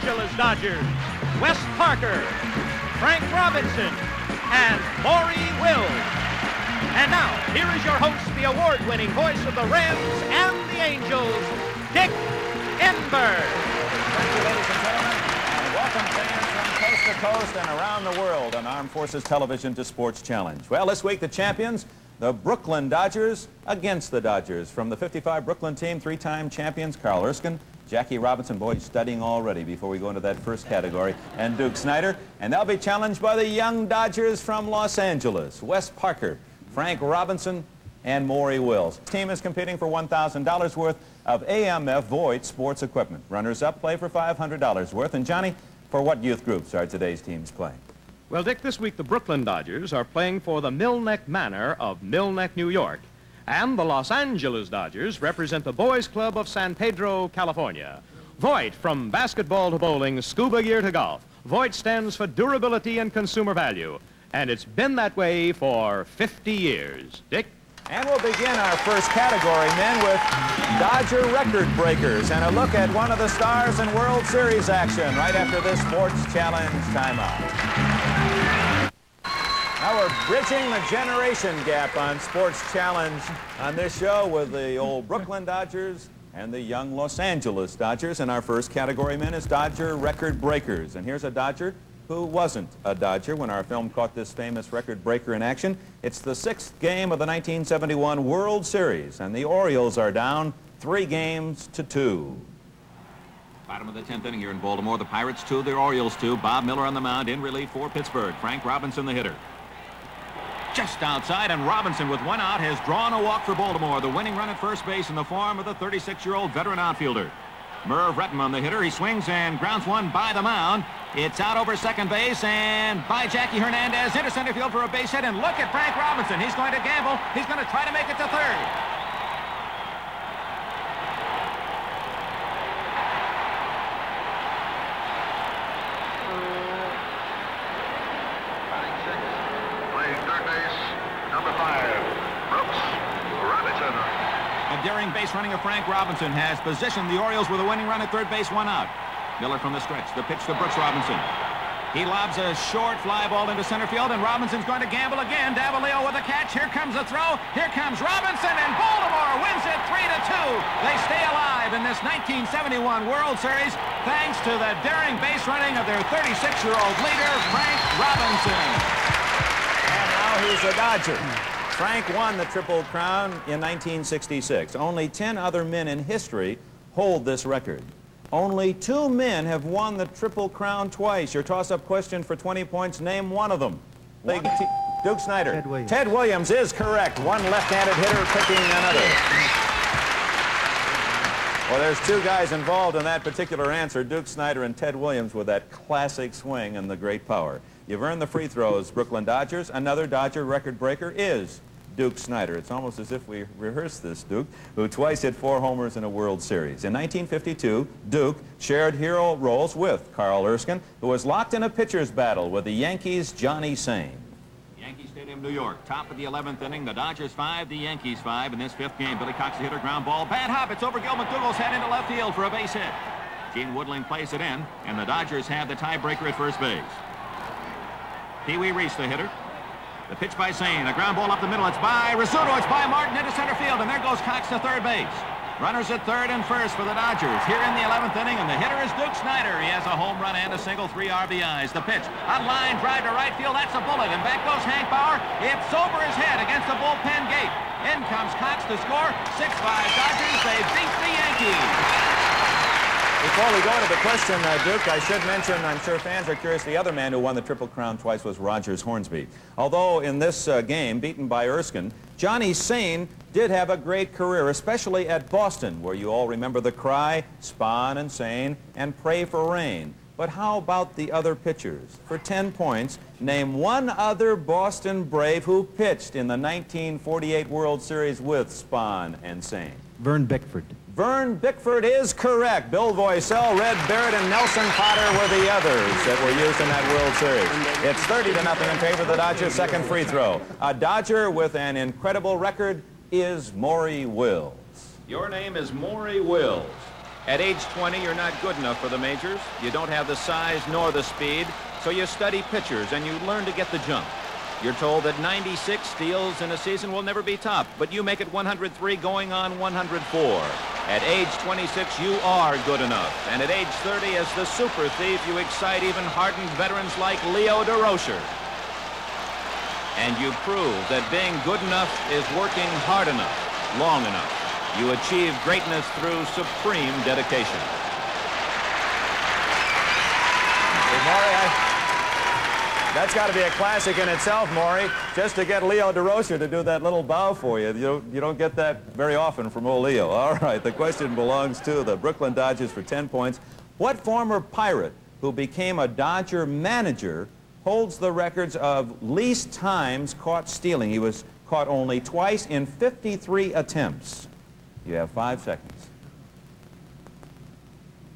Angeles Dodgers, Wes Parker, Frank Robinson, and Maury Wills. And now, here is your host, the award-winning voice of the Reds and the Angels, Dick Enberg. Thank you, ladies and gentlemen, and welcome fans from coast to coast and around the world on Armed Forces Television to Sports Challenge. Well, this week the champions, the Brooklyn Dodgers, against the Dodgers. From the '55 Brooklyn team, three-time champions Carl Erskine, Jackie Robinson, boy, studying already before we go into that first category, and Duke Snider. And they'll be challenged by the young Dodgers from Los Angeles, Wes Parker, Frank Robinson, and Maury Wills. This team is competing for $1,000 worth of AMF Voigt sports equipment. Runners-up play for $500 worth. And Johnny, for what youth groups are today's teams playing? Well, Dick, this week the Brooklyn Dodgers are playing for the Millneck Manor of Millneck, New York. And the Los Angeles Dodgers represent the Boys Club of San Pedro, California. Voigt, from basketball to bowling, scuba gear to golf. Voigt stands for durability and consumer value. And it's been that way for 50 years. Dick? And we'll begin our first category, men, with Dodger record breakers and a look at one of the stars in World Series action right after this Sports Challenge timeout. Now we're bridging the generation gap on Sports Challenge on this show with the old Brooklyn Dodgers and the young Los Angeles Dodgers. And our first category, men, is Dodger record breakers. And here's a Dodger who wasn't a Dodger when our film caught this famous record breaker in action. It's the 6th game of the 1971 World Series, and the Orioles are down 3-2. Bottom of the 10th inning here in Baltimore. The Pirates 2, the Orioles 2. Bob Miller on the mound in relief for Pittsburgh. Frank Robinson, the hitter. Just outside, and Robinson with one out has drawn a walk for Baltimore. The winning run at first base in the form of the 36-year-old veteran outfielder. Merv Rettenman, the hitter. He swings and grounds one by the mound. It's out over second base and by Jackie Hernandez into center field for a base hit. And look at Frank Robinson. He's going to gamble. He's going to try to make it to third. Playing third base, number 5, Brooks Robinson. A daring base running of Frank Robinson has positioned the Orioles with a winning run at third base, one out. Miller from the stretch. The pitch to Brooks Robinson. He lobs a short fly ball into center field, and Robinson's going to gamble again. Davalillo with a catch. Here comes a throw. Here comes Robinson, and Baltimore wins it 3-2. They stay alive in this 1971 World Series thanks to the daring base running of their 36-year-old leader, Frank Robinson. And now he's a Dodger. Frank won the Triple Crown in 1966. Only 10 other men in history hold this record. Only 2 men have won the Triple Crown twice. Your toss-up question for 20 points. Name one of them. Duke Snider. Ted Williams. Ted Williams is correct. One left-handed hitter picking another. Well, there's 2 guys involved in that particular answer, Duke Snider and Ted Williams, with that classic swing and the great power. You've earned the free throws, Brooklyn Dodgers. Another Dodger record breaker is Duke Snider. It's almost as if we rehearsed this, Duke, who twice hit 4 homers in a World Series. In 1952, Duke shared hero roles with Carl Erskine, who was locked in a pitcher's battle with the Yankees' Johnny Sain. Yankee Stadium, New York. Top of the 11th inning. The Dodgers 5, the Yankees 5. In this 5th game, Billy Cox, the hitter, ground ball. Bad hop. It's over Gil McDougall's head into left field for a base hit. Gene Woodling plays it in, and the Dodgers have the tiebreaker at first base. Pee Wee Reese, the hitter. The pitch by Sain, a ground ball up the middle. It's by Rizzuto. It's by Martin into center field, and there goes Cox to third base. Runners at third and first for the Dodgers here in the 11th inning, and the hitter is Duke Snider. He has a home run and a single, 3 RBIs. The pitch, on line, drive to right field. That's a bullet, and back goes Hank Bauer. It's over his head against the bullpen gate. In comes Cox to score. 6-5 Dodgers. They beat the Yankees. Before we go to the question, Duke, I should mention, I'm sure fans are curious, the other man who won the Triple Crown twice was Rogers Hornsby. Although in this game, beaten by Erskine, Johnny Sain did have a great career, especially at Boston, where you all remember the cry, Spahn and Sain, and pray for rain. But how about the other pitchers? For 10 points, name one other Boston Brave who pitched in the 1948 World Series with Spahn and Sain. Vern Bickford. Vern Bickford is correct. Bill Voisell, Red Barrett, and Nelson Potter were the others that were used in that World Series. It's 30-0 in favor of the Dodgers. Second free throw. A Dodger with an incredible record is Maury Wills. Your name is Maury Wills. At age 20, you're not good enough for the majors. You don't have the size nor the speed, so you study pitchers and you learn to get the jump. You're told that 96 steals in a season will never be topped, but you make it 103 going on 104. At age 26, you are good enough. And at age 30, as the super thief, you excite even hardened veterans like Leo DeRocher. And you prove that being good enough is working hard enough, long enough. You achieve greatness through supreme dedication. Hey, Maury, that's got to be a classic in itself, Maury. Just to get Leo DeRocher to do that little bow for you. You don't get that very often from old Leo. All right, the question belongs to the Brooklyn Dodgers for 10 points. What former Pirate who became a Dodger manager holds the records of least times caught stealing? He was caught only twice in 53 attempts. You have 5 seconds.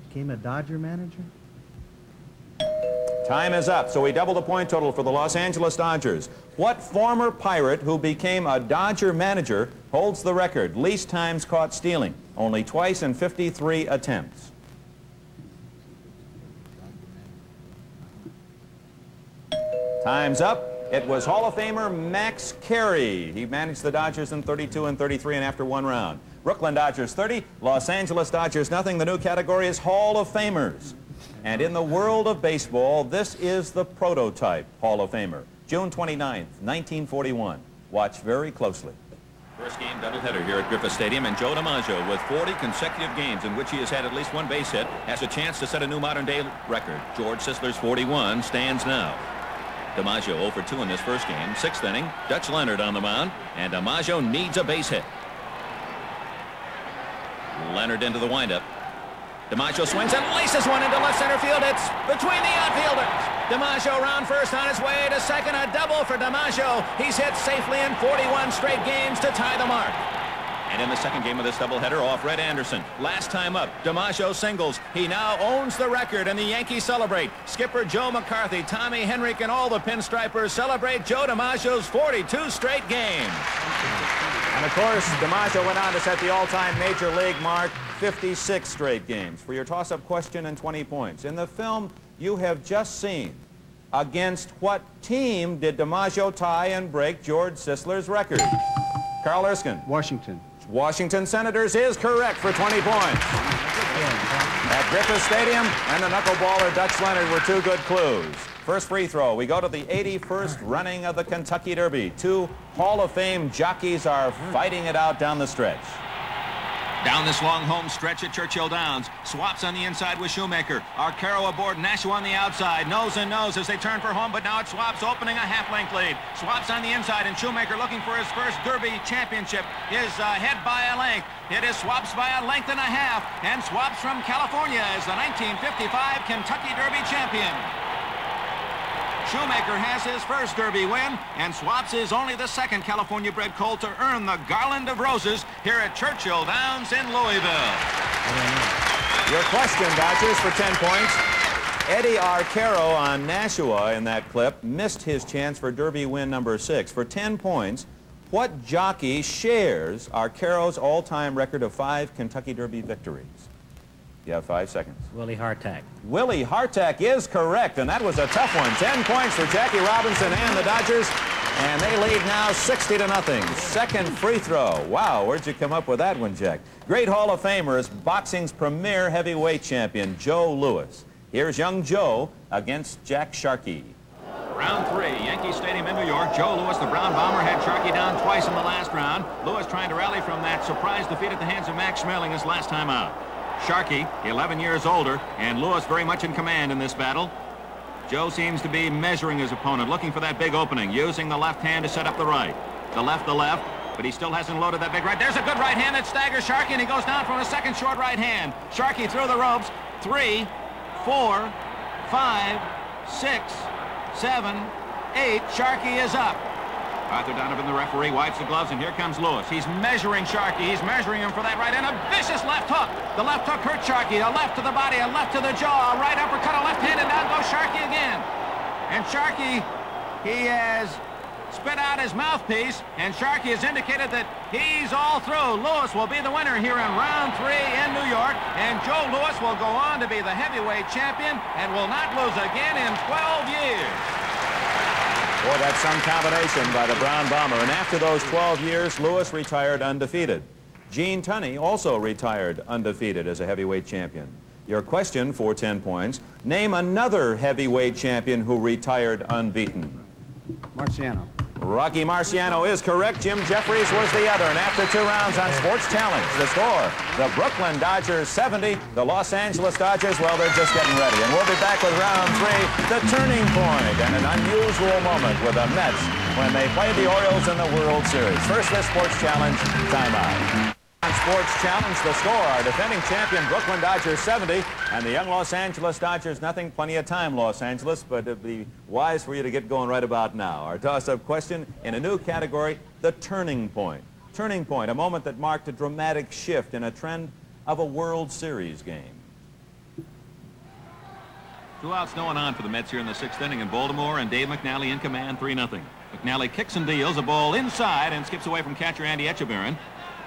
Became a Dodger manager? Time is up, so we double the point total for the Los Angeles Dodgers. What former Pirate who became a Dodger manager holds the record least times caught stealing? Only twice in 53 attempts. Time's up. It was Hall of Famer Max Carey. He managed the Dodgers in 32 and 33 and after 1 round. Brooklyn Dodgers 30, Los Angeles Dodgers nothing. The new category is Hall of Famers. And in the world of baseball, this is the prototype Hall of Famer. June 29th, 1941. Watch very closely. First game doubleheader here at Griffith Stadium, and Joe DiMaggio, with 40 consecutive games in which he has had at least 1 base hit, has a chance to set a new modern-day record. George Sisler's 41 stands now. DiMaggio 0 for 2 in this first game. 6th inning, Dutch Leonard on the mound, and DiMaggio needs a base hit. Leonard into the windup. DiMaggio swings and laces one into left center field. It's between the outfielders. DiMaggio round first, on his way to second. A double for DiMaggio. He's hit safely in 41 straight games to tie the mark. And in the second game of this doubleheader, off Red Anderson. Last time up, DiMaggio singles. He now owns the record, and the Yankees celebrate. Skipper Joe McCarthy, Tommy Henrich, and all the pinstripers celebrate Joe DiMaggio's 42 straight games. And of course, DiMaggio went on to set the all-time Major League mark, 56 straight games. For your toss-up question and 20 points. In the film you have just seen, against what team did DiMaggio tie and break George Sisler's record? Carl Erskine. Washington. Washington Senators is correct for 20 points. At Griffith Stadium and the knuckleballer Dutch Leonard were 2 good clues. First free throw. We go to the 81st running of the Kentucky Derby. 2 Hall of Fame jockeys are fighting it out down the stretch. Down this long home stretch at Churchill Downs. Swaps on the inside with Shoemaker. Arcaro aboard, Nashua on the outside. Nose and nose as they turn for home, but now it's Swaps opening a half-length lead. Swaps on the inside, and Shoemaker looking for his first Derby championship. Is ahead by a length. It is Swaps by a length and a half. And Swaps from California is the 1955 Kentucky Derby champion. Shoemaker has his first Derby win, and Swaps is only the second California-bred colt to earn the Garland of Roses here at Churchill Downs in Louisville. Your question, Dodgers, for 10 points. Eddie Arcaro on Nashua in that clip missed his chance for Derby win number 6. For 10 points, what jockey shares Arcaro's all-time record of 5 Kentucky Derby victories? You have 5 seconds. Willie Hartack. Willie Hartack is correct, and that was a tough one. 10 points for Jackie Robinson and the Dodgers, and they lead now 60-0. Second free throw. Wow, where'd you come up with that one, Jack? Great Hall of Famer is boxing's premier heavyweight champion, Joe Louis. Here's young Joe against Jack Sharkey. Round 3, Yankee Stadium in New York. Joe Louis, the Brown Bomber, had Sharkey down twice in the last round. Louis trying to rally from that surprise defeat at the hands of Max Schmeling his last time out. Sharkey, 11 years older, and Louis very much in command in this battle. Joe seems to be measuring his opponent, looking for that big opening, using the left hand to set up the right. The left, but he still hasn't loaded that big right. There's a good right hand that staggers Sharkey, and he goes down from a second short right hand. Sharkey through the ropes. 3, 4, 5, 6, 7, 8. Sharkey is up. Arthur Donovan, the referee, wipes the gloves, and here comes Louis. He's measuring Sharkey. He's measuring him for that right, and a vicious left hook. The left hook hurt Sharkey. A left to the body, a left to the jaw, a right uppercut, a left hand, and down goes Sharkey again. And Sharkey, he has spit out his mouthpiece, and Sharkey has indicated that he's all through. Lewis will be the winner here in round 3 in New York, and Joe Louis will go on to be the heavyweight champion and will not lose again in 12 years. Boy, that's some combination by the Brown Bomber. And after those 12 years, Louis retired undefeated. Gene Tunney also retired undefeated as a heavyweight champion. Your question for 10 points. Name another heavyweight champion who retired unbeaten. Marciano. Rocky Marciano is correct. Jim Jeffries was the other. And after 2 rounds on Sports Challenge, the score, the Brooklyn Dodgers 70, the Los Angeles Dodgers, well, they're just getting ready. And we'll be back with round 3, the turning point, and an unusual moment with the Mets when they played the Orioles in the World Series. First, this Sports Challenge timeout. On Sports Challenge, the score, our defending champion Brooklyn Dodgers 70, and the young Los Angeles Dodgers nothing. Plenty of time, Los Angeles, but it'd be wise for you to get going right about now. Our toss-up question in a new category, the turning point. Turning point, a moment that marked a dramatic shift in a trend of a World Series game. 2 outs, no one on for the Mets here in the 6th inning in Baltimore, and Dave McNally in command, 3-0. McNally kicks and deals a ball inside and skips away from catcher Andy Etchebarren.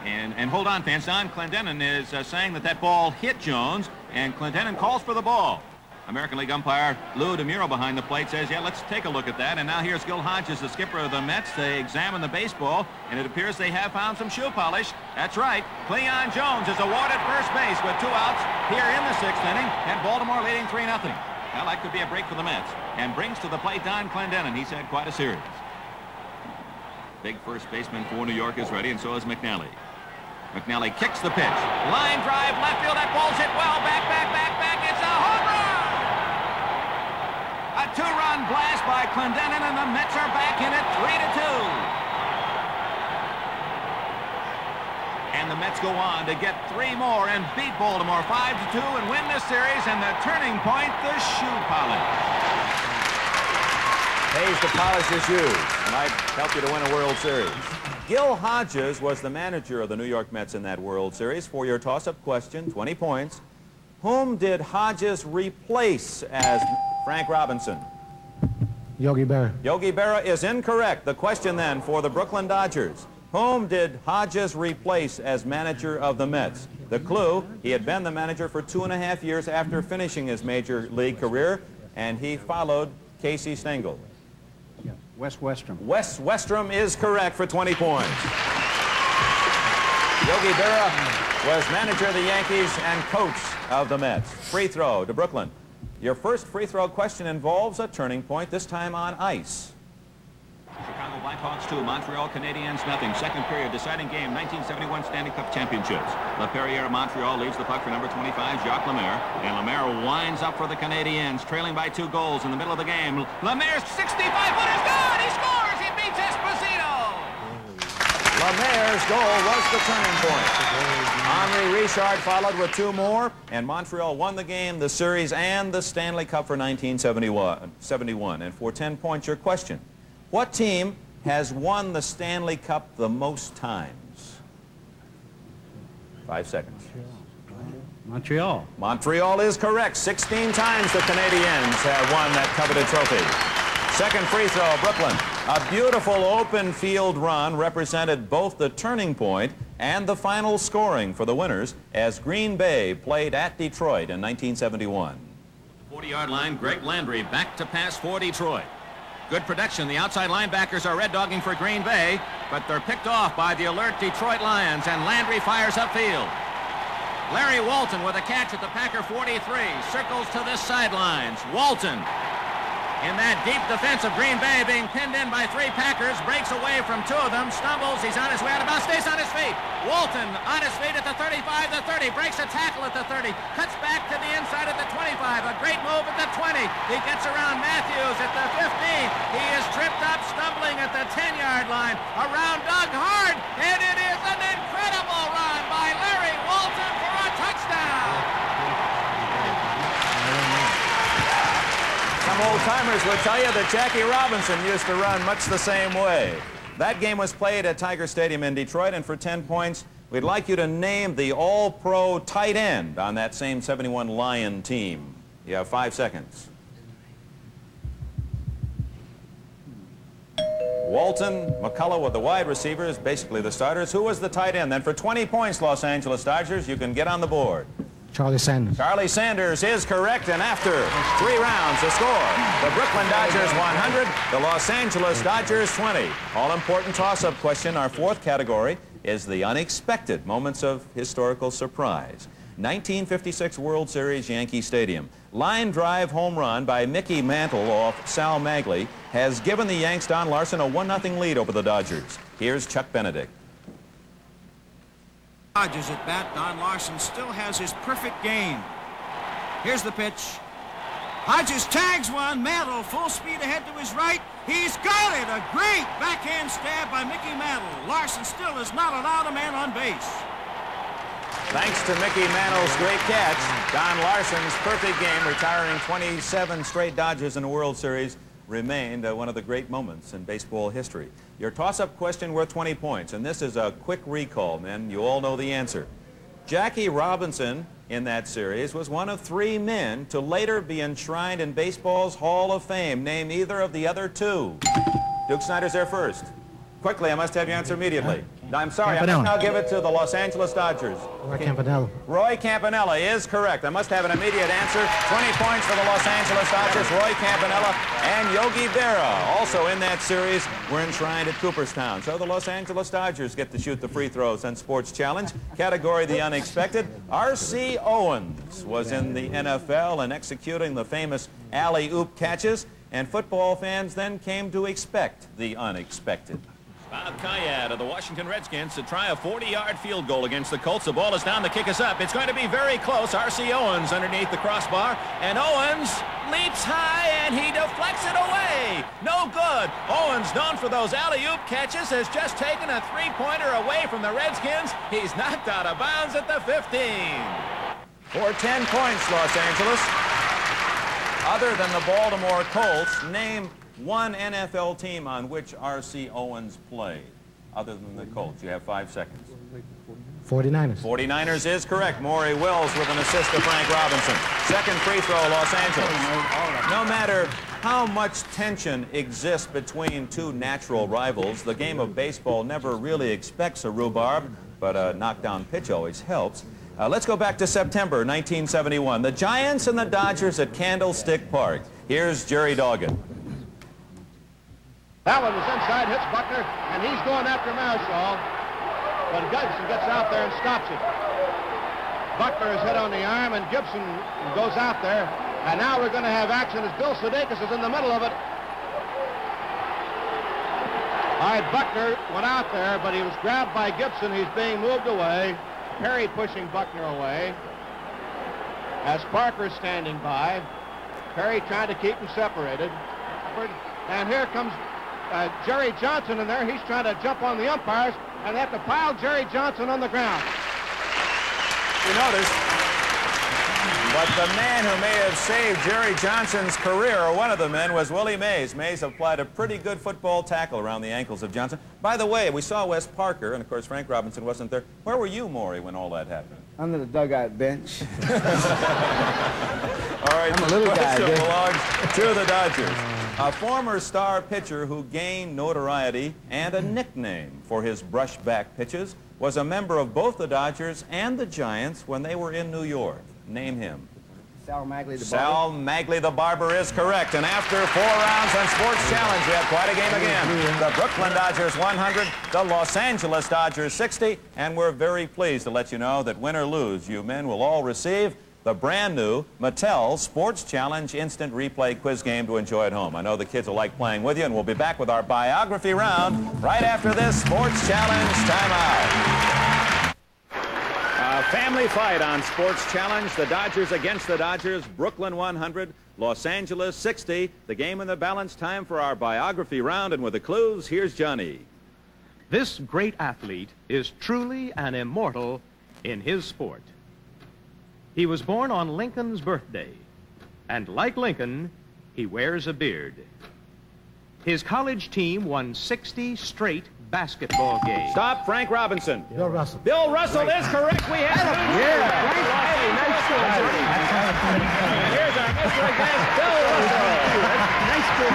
And hold on, fans. Don Clendenin is saying that that ball hit Jones, and Clendenin calls for the ball. American League umpire Lou DeMuro behind the plate says, yeah, let's take a look at that. And now here's Gil Hodges, the skipper of the Mets. They examine the baseball, and it appears they have found some shoe polish. That's right. Cleon Jones is awarded first base with 2 outs here in the 6th inning, and Baltimore leading 3-0. Well, that could be a break for the Mets. And brings to the plate Don Clendenin. He's had quite a series. Big first baseman for New York is ready, and so is McNally. McNally kicks the pitch. Line drive, left field. That ball's hit well. Back. It's a home run! A 2-run blast by Clendenin, and the Mets are back in it 3-2. And the Mets go on to get 3 more and beat Baltimore 5-2 and win this series. And the turning point, the shoe polish. Pays to polish his shoes. Might help you to win a World Series. Gil Hodges was the manager of the New York Mets in that World Series. For your toss-up question, 20 points. Whom did Hodges replace as Frank Robinson? Yogi Berra. Yogi Berra is incorrect. The question then for the Brooklyn Dodgers. Whom did Hodges replace as manager of the Mets? The clue, he had been the manager for 2.5 years after finishing his major league career, and he followed Casey Stengel. Wes Westrom. Wes Westrom is correct for 20 points. Yogi Berra was manager of the Yankees and coach of the Mets. Free throw to Brooklyn. Your first free throw question involves a turning point, this time on ice. Chicago Blackhawks 2, Montreal Canadiens nothing. Second period, deciding game, 1971 Stanley Cup Championships. LaPerriere of Montreal leaves the puck for number 25, Jacques Lemaire. And Lemaire winds up for the Canadiens, trailing by 2 goals in the middle of the game. Lemaire's 65-footer's good! He scores! He beats Esposito! Lemaire's goal was the turning point. Henri Richard followed with 2 more, and Montreal won the game, the series, and the Stanley Cup for 1971. And for 10 points, your question. What team has won the Stanley Cup the most times? 5 seconds. Montreal. Montreal is correct. 16 times the Canadiens have won that coveted trophy. Second free throw, Brooklyn. A beautiful open field run represented both the turning point and the final scoring for the winners as Green Bay played at Detroit in 1971. 40-yard line, Greg Landry back to pass for Detroit. Good production. The outside linebackers are red-dogging for Green Bay, but they're picked off by the alert Detroit Lions, and Landry fires upfield. Larry Walton with a catch at the Packer 43, circles to the sidelines. Walton, in that deep defense of Green Bay, being pinned in by 3 Packers, breaks away from 2 of them, stumbles, he's on his way out of bounds, stays on his feet. Walton on his feet at the 35, the 30, breaks a tackle at the 30, cuts back to the inside at the 25, a great move at the 20. He gets around Matthews at the 15. He is tripped up, stumbling at the 10-yard line, around Doug Hart, and it is an incredible run by Larry Walton for a touchdown. Some old-timers would tell you that Jackie Robinson used to run much the same way. That game was played at Tiger Stadium in Detroit, and for 10 points, we'd like you to name the all-pro tight end on that same 71 Lion team. You have 5 seconds. Walton, McCullough were the wide receivers, basically the starters. Who was the tight end? Then for 20 points, Los Angeles Dodgers, you can get on the board. Charlie Sanders. Charlie Sanders is correct, and after 3 rounds, the score, the Brooklyn Dodgers 100, the Los Angeles Dodgers 20. All-important toss-up question, our 4th category, is the unexpected moments of historical surprise. 1956 World Series, Yankee Stadium. Line drive home run by Mickey Mantle off Sal Magley has given the Yanks' Don Larson a 1-0 lead over the Dodgers. Here's Chuck Benedict. Dodgers at bat. Don Larson still has his perfect game. Here's the pitch. Hodges tags one. Mantle full speed ahead to his right. He's got it. A great backhand stab by Mickey Mantle. Larson still is not allowed a man on base. Thanks to Mickey Mantle's great catch, Don Larson's perfect game, retiring 27 straight Dodgers in the World Series, remained one of the great moments in baseball history. Your toss-up question worth 20 points, and this is a quick recall, men. You all know the answer. Jackie Robinson, in that series, was one of 3 men to later be enshrined in baseball's Hall of Fame. Name either of the other 2. Duke Snider's there first. Quickly, I must have your answer immediately. I'm sorry, I must now give it to the Los Angeles Dodgers. Roy Campanella. Roy Campanella is correct. I must have an immediate answer. 20 points for the Los Angeles Dodgers. Roy Campanella and Yogi Berra, also in that series, were enshrined at Cooperstown. So the Los Angeles Dodgers get to shoot the free throws on Sports Challenge. Category the unexpected. R.C. Owens was in the NFL and executing the famous alley-oop catches, and football fans then came to expect the unexpected. Bob Kayad of the Washington Redskins to try a 40-yard field goal against the Colts. The ball is down, the kick is up. It's going to be very close. R.C. Owens underneath the crossbar, and Owens leaps high, and he deflects it away. No good. Owens, known for those alley-oop catches, has just taken a 3-pointer away from the Redskins. He's knocked out of bounds at the 15. For 10 points, Los Angeles. Other than the Baltimore Colts, name one NFL team on which R.C. Owens played, other than the Colts. You have 5 seconds. 49ers. 49ers is correct. Maury Wills with an assist to Frank Robinson. Second free throw, Los Angeles. No matter how much tension exists between 2 natural rivals, the game of baseball never really expects a rhubarb, but a knockdown pitch always helps. Let's go back to September 1971. The Giants and the Dodgers at Candlestick Park. Here's Jerry Doggett. That one was inside, hits Buckner, and he's going after Marshall. But Gibson gets out there and stops it. Buckner is hit on the arm, and Gibson goes out there. And now we're going to have action as Bill Sudeikis is in the middle of it. All right, Buckner went out there, but he was grabbed by Gibson. He's being moved away. Perry pushing Buckner away. As Parker standing by. Perry trying to keep them separated. And here comes Jerry Johnson in there. He's trying to jump on the umpires, and they have to pile Jerry Johnson on the ground. You notice, but the man who may have saved Jerry Johnson's career, or one of the men, was Willie Mays. Mays applied a pretty good football tackle around the ankles of Johnson. By the way, we saw Wes Parker, and of course Frank Robinson wasn't there. Where were you, Maury, when all that happened? Under the dugout bench. All right, I'm a little guy, the question belongs to the Dodgers. A former star pitcher who gained notoriety and a nickname for his brushback pitches was a member of both the Dodgers and the Giants when they were in New York. Name him. Sal Magley the Barber. Sal Magley the Barber is correct. And after 4 rounds on Sports Challenge, we have quite a game again. The Brooklyn Dodgers 100, the Los Angeles Dodgers 60, and we're very pleased to let you know that win or lose, you men will all receive the brand new Mattel Sports Challenge Instant Replay Quiz Game to enjoy at home. I know the kids will like playing with you, and we'll be back with our biography round right after this Sports Challenge timeout. A family fight on Sports Challenge. The Dodgers against the Dodgers. Brooklyn 100, Los Angeles 60. The game in the balance. Time for our biography round, and with the clues, here's Johnny. This great athlete is truly an immortal in his sport. He was born on Lincoln's birthday, and like Lincoln, he wears a beard. His college team won 60 straight basketball games. Stop, Frank Robinson. Bill Russell. Bill Russell is correct. We have Nice score. Here's our mystery guest, Bill Russell. Nice score.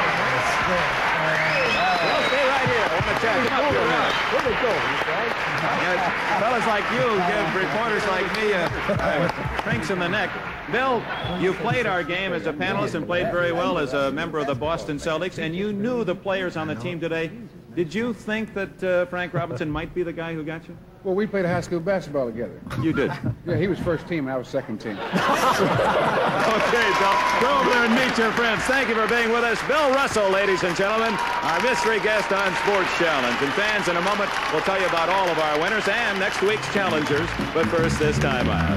Well, stay right here. Jack, come up here a minute. Fellas like you give reporters like me crinks in the neck. Bill, you played our game as a panelist and played very well as a member of the Boston Celtics, and you knew the players on the team today. Did you think that Frank Robinson might be the guy who got you? Well, we played high school basketball together. You did? Yeah, he was first team and I was second team. Okay, Bill. Go over there and meet your friends. Thank you for being with us. Bill Russell, ladies and gentlemen, our mystery guest on Sports Challenge. And fans, in a moment, we'll tell you about all of our winners and next week's challengers. But first, this time out.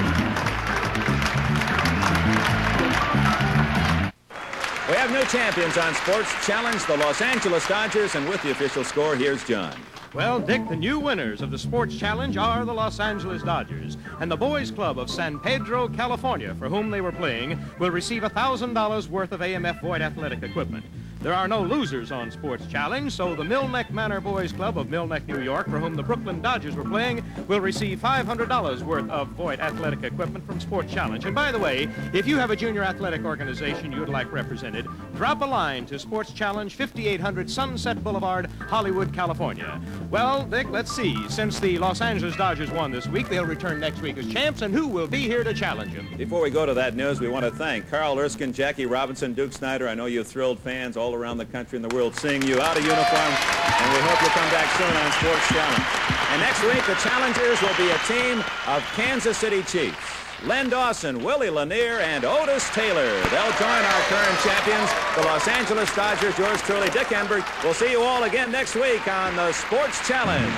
We have new champions on Sports Challenge, the Los Angeles Dodgers, and with the official score, here's John. Well, Dick, the new winners of the Sports Challenge are the Los Angeles Dodgers, and the Boys Club of San Pedro, California, for whom they were playing, will receive $1,000 worth of AMF Void athletic equipment. There are no losers on Sports Challenge, so the Millneck Manor Boys Club of Millneck, New York, for whom the Brooklyn Dodgers were playing, will receive $500 worth of Void athletic equipment from Sports Challenge. And by the way, if you have a junior athletic organization you'd like represented, drop a line to Sports Challenge, 5800 Sunset Boulevard, Hollywood, California. Well, Dick, let's see. Since the Los Angeles Dodgers won this week, they'll return next week as champs, and who will be here to challenge them? Before we go to that news, we want to thank Carl Erskine, Jackie Robinson, Duke Snider. I know you thrilled fans all around the country and the world seeing you out of uniform, and we hope you'll come back soon on Sports Challenge. And next week, the challengers will be a team of Kansas City Chiefs. Len Dawson, Willie Lanier, and Otis Taylor. They'll join our current champions, the Los Angeles Dodgers. Yours truly, Dick Enberg. We'll see you all again next week on the Sports Challenge.